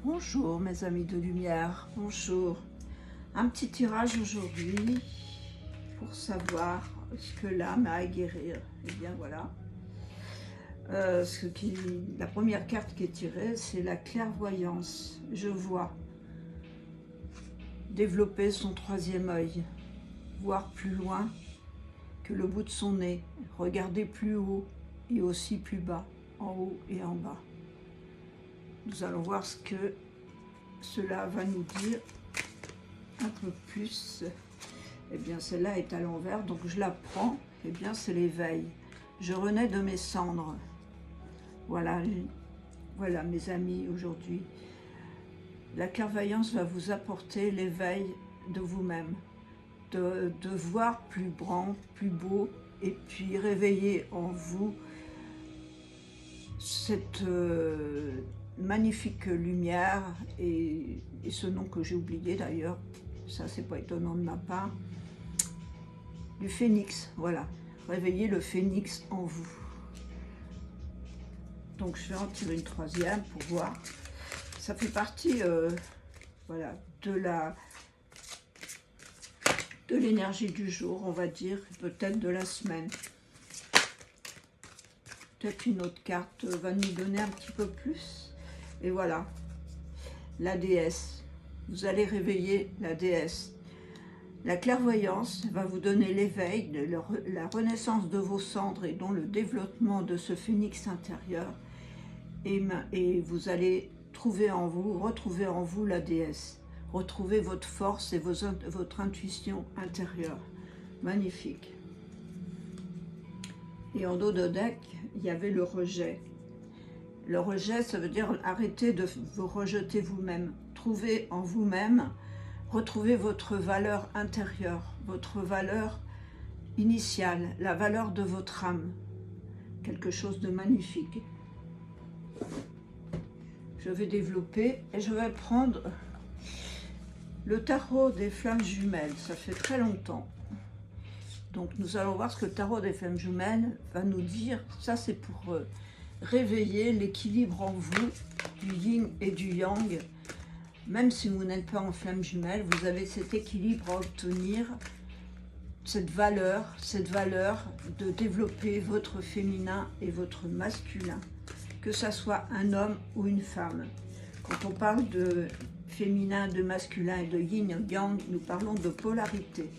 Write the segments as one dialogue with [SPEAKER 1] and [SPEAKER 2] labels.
[SPEAKER 1] Bonjour mes amis de lumière, bonjour. Un petit tirage aujourd'hui pour savoir ce que l'âme a à guérir. Et bien voilà. La première carte qui est tirée, c'est la clairvoyance. Je vois. Développer son troisième œil, voir plus loin que le bout de son nez, regarder plus haut et aussi plus bas, en haut et en bas. Nous allons voir ce que cela va nous dire un peu plus. Eh bien, celle-là est à l'envers, donc je la prends. Eh bien, c'est l'éveil. Je renais de mes cendres. Voilà, voilà mes amis, aujourd'hui. La clairvoyance va vous apporter l'éveil de vous-même, de voir plus grand, plus beau, et puis réveiller en vous cette magnifique lumière et ce nom que j'ai oublié d'ailleurs, ça c'est pas étonnant de ma part, du phénix, voilà, réveiller le phénix en vous. Donc je vais en tirer une troisième pour voir. Ça fait partie voilà, de l'énergie du jour, on va dire, peut-être de la semaine. Peut-être une autre carte va nous donner un petit peu plus. Et voilà, la déesse. Vous allez réveiller la déesse. La clairvoyance va vous donner l'éveil, la renaissance de vos cendres et donc le développement de ce phénix intérieur. Et vous allez retrouver en vous la déesse. Retrouver votre force et votre intuition intérieure. Magnifique. Et en dos de deck, il y avait le rejet. Le rejet, ça veut dire arrêter de vous rejeter vous-même. Trouvez en vous-même, retrouvez votre valeur intérieure, votre valeur initiale, la valeur de votre âme. Quelque chose de magnifique. Je vais développer et je vais prendre le tarot des flammes jumelles. Ça fait très longtemps. Donc nous allons voir ce que le tarot des flammes jumelles va nous dire. Ça c'est pour réveiller l'équilibre en vous, du yin et du yang. Même si vous n'êtes pas en flammes jumelles, vous avez cet équilibre à obtenir, cette valeur de développer votre féminin et votre masculin, que ça soit un homme ou une femme. Quand on parle de féminin, de masculin et de yin et yang, nous parlons de polarité.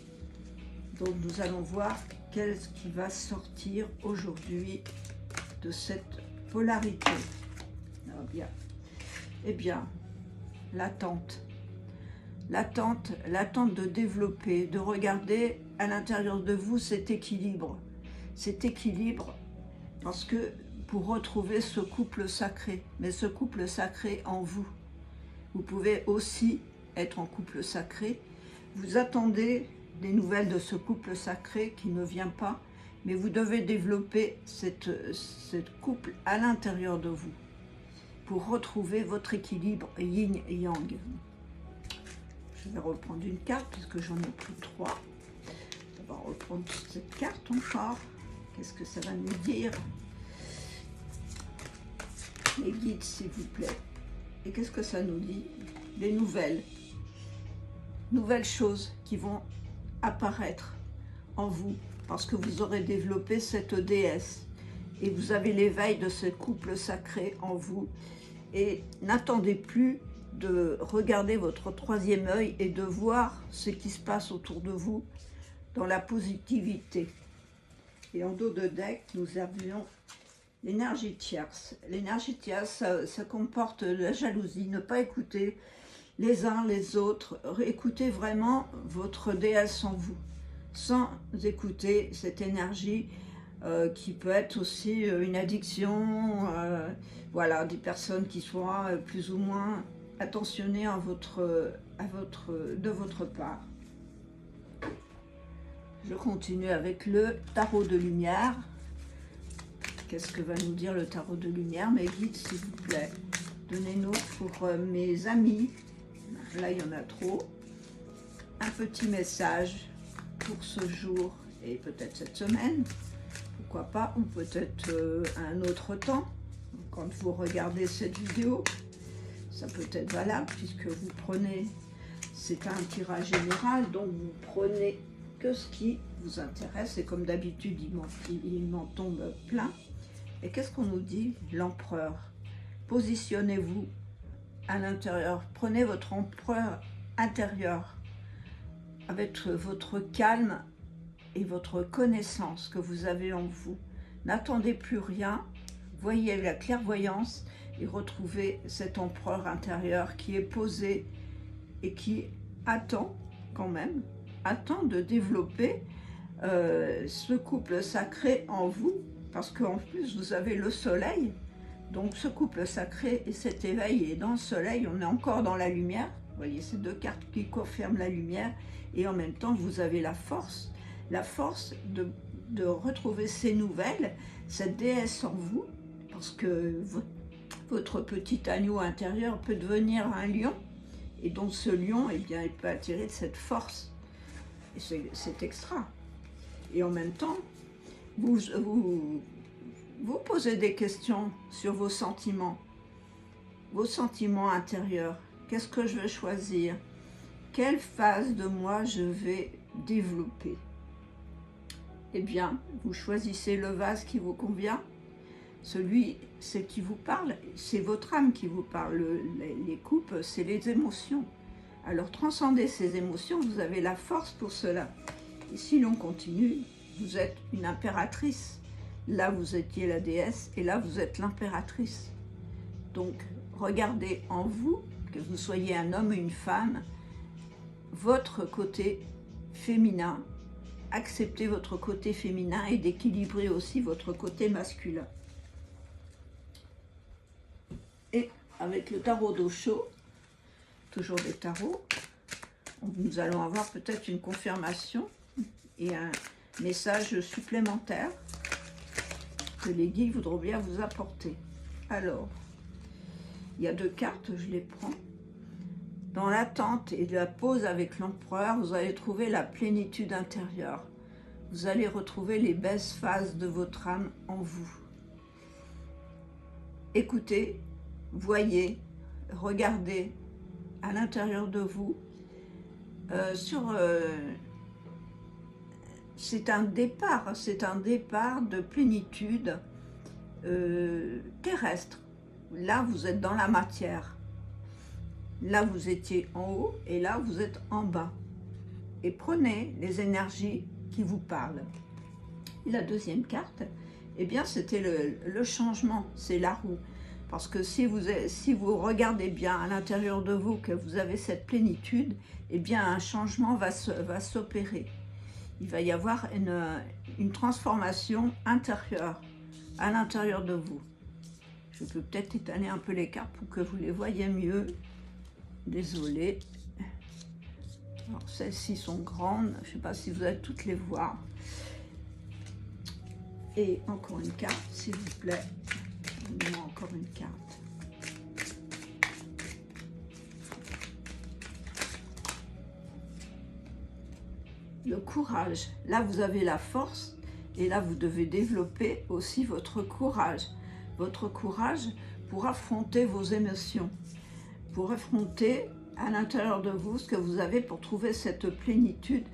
[SPEAKER 1] Donc nous allons voir qu'est-ce qui va sortir aujourd'hui de cette polarité. Ah bien. Eh bien, l'attente de développer, de regarder à l'intérieur de vous cet équilibre parce que pour retrouver ce couple sacré, mais ce couple sacré en vous. Vous pouvez aussi être en couple sacré. Vous attendez des nouvelles de ce couple sacré qui ne vient pas, mais vous devez développer cette couple à l'intérieur de vous pour retrouver votre équilibre yin et yang. Je vais reprendre une carte puisque j'en ai pris 3. On va reprendre cette carte encore. Qu'est-ce que ça va nous dire? Les guides, s'il vous plaît. Et qu'est-ce que ça nous dit? Des nouvelles choses qui vont apparaître en vous parce que vous aurez développé cette déesse et vous avez l'éveil de ce couple sacré en vous. Et n'attendez plus de regarder votre troisième œil et de voir ce qui se passe autour de vous dans la positivité. Et en dos de deck, nous avions l'énergie tierce. L'énergie tierce, ça comporte la jalousie, ne pas écouter les uns les autres, écoutez vraiment votre déesse en vous, sans écouter cette énergie qui peut être aussi une addiction, voilà, des personnes qui soient plus ou moins attentionnées de votre part. Je continue avec le tarot de lumière. Qu'est-ce que va nous dire le tarot de lumière? Mes guides, s'il vous plaît, donnez-nous pour mes amis, là il y en a trop, un petit message pour ce jour et peut-être cette semaine, pourquoi pas, ou peut-être un autre temps, quand vous regardez cette vidéo. ça peut être valable puisque vous prenez, c'est un tirage général, donc vous prenez que ce qui vous intéresse et comme d'habitude il m'en tombe plein. Et qu'est-ce qu'on nous dit? L'empereur. Positionnez-vous à l'intérieur, prenez votre empereur intérieur avec votre calme et votre connaissance que vous avez en vous. N'attendez plus rien, voyez la clairvoyance et retrouvez cet empereur intérieur qui est posé et qui attend quand même, attend de développer ce couple sacré en vous, parce qu'en plus vous avez le soleil, donc ce couple sacré et cet éveil, et dans le soleil on est encore dans la lumière, vous voyez ces deux cartes qui confirment la lumière, et en même temps vous avez la force de retrouver ces nouvelles, cette déesse en vous, parce que votre petit agneau intérieur peut devenir un lion, et donc ce lion, eh bien, il peut attirer de cette force, et c'est extra. Et en même temps, vous posez des questions sur vos sentiments intérieurs. Qu'est-ce que je vais choisir? Quelle phase de moi je vais développer? Eh bien, vous choisissez le vase qui vous convient. Celui, c'est qui vous parle, c'est votre âme qui vous parle. Les coupes, c'est les émotions. Alors, transcendez ces émotions, vous avez la force pour cela. Et si l'on continue, vous êtes une impératrice. Là, vous étiez la déesse, et là, vous êtes l'impératrice. Donc, regardez en vous, que vous soyez un homme ou une femme, votre côté féminin, acceptez votre côté féminin et d'équilibrer aussi votre côté masculin. Et avec le tarot d'Osho, toujours des tarots, nous allons avoir peut-être une confirmation et un message supplémentaire que les guides voudront bien vous apporter. Alors, il y a deux cartes, je les prends. Dans l'attente et la pause avec l'empereur, vous allez trouver la plénitude intérieure. Vous allez retrouver les belles phases de votre âme en vous. Écoutez, voyez, regardez à l'intérieur de vous. C'est un départ de plénitude terrestre. Là, vous êtes dans la matière. Là, vous étiez en haut et là, vous êtes en bas. Et prenez les énergies qui vous parlent. Et la deuxième carte, eh bien, c'était le changement, c'est la roue. Parce que si vous regardez bien à l'intérieur de vous que vous avez cette plénitude, eh bien, un changement va s'opérer. Il va y avoir une transformation intérieure à l'intérieur de vous. Je peux peut-être étaler un peu les cartes pour que vous les voyez mieux. Désolée. Alors, celles-ci sont grandes. Je ne sais pas si vous allez toutes les voir. Et encore une carte, s'il vous plaît. Donnez-moi encore une carte. Le courage. Là, vous avez la force. Et là, vous devez développer aussi votre courage. Votre courage pour affronter vos émotions. Pour affronter à l'intérieur de vous ce que vous avez pour trouver cette plénitude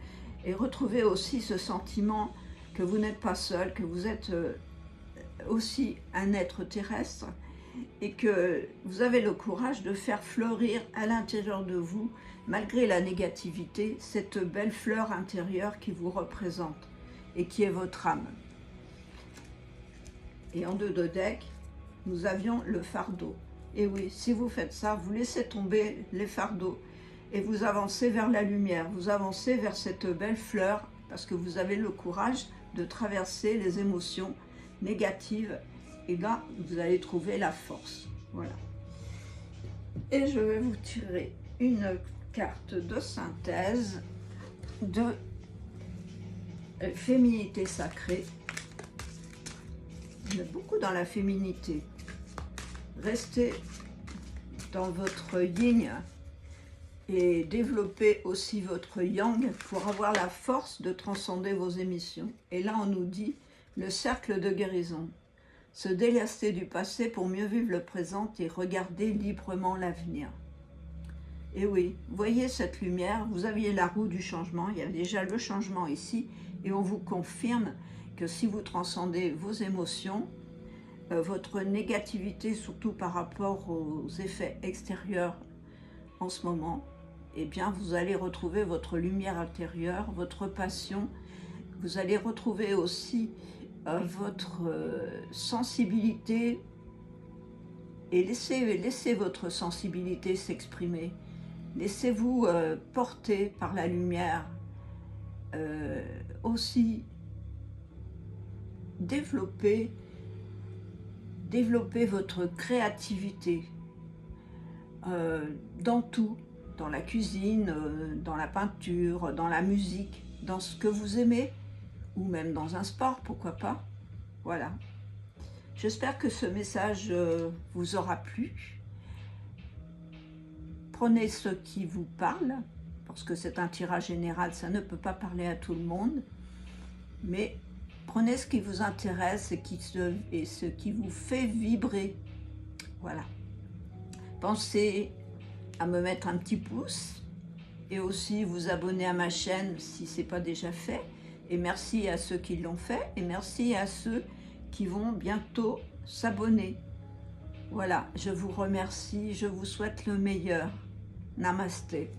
[SPEAKER 1] et retrouver aussi ce sentiment que vous n'êtes pas seul, que vous êtes aussi un être terrestre et que vous avez le courage de faire fleurir à l'intérieur de vous, malgré la négativité, cette belle fleur intérieure qui vous représente et qui est votre âme. Et en deux de deck, nous avions le fardeau. Et oui, si vous faites ça, vous laissez tomber les fardeaux et vous avancez vers la lumière, vous avancez vers cette belle fleur parce que vous avez le courage de traverser les émotions négatives et là, vous allez trouver la force. Voilà. Et je vais vous tirer une carte de synthèse de féminité sacrée. On est beaucoup dans la féminité. Restez dans votre yin et développez aussi votre yang pour avoir la force de transcender vos émissions. Et là, on nous dit le cercle de guérison. se délester du passé pour mieux vivre le présent et regarder librement l'avenir. Et oui, voyez cette lumière, vous aviez la roue du changement, il y a déjà le changement ici, et on vous confirme que si vous transcendez vos émotions, votre négativité, surtout par rapport aux effets extérieurs en ce moment, eh bien vous allez retrouver votre lumière intérieure, votre passion, vous allez retrouver aussi votre sensibilité, et laissez votre sensibilité s'exprimer. Laissez-vous porter par la lumière. Aussi, développez votre créativité dans tout, dans la cuisine, dans la peinture, dans la musique, dans ce que vous aimez, ou même dans un sport, pourquoi pas. Voilà. J'espère que ce message vous aura plu. Prenez ce qui vous parle, parce que c'est un tirage général, ça ne peut pas parler à tout le monde, mais prenez ce qui vous intéresse et ce qui vous fait vibrer. Voilà. Pensez à me mettre un petit pouce et aussi vous abonner à ma chaîne si ce n'est pas déjà fait. Et merci à ceux qui l'ont fait et merci à ceux qui vont bientôt s'abonner. Voilà, je vous remercie, je vous souhaite le meilleur. Namasté.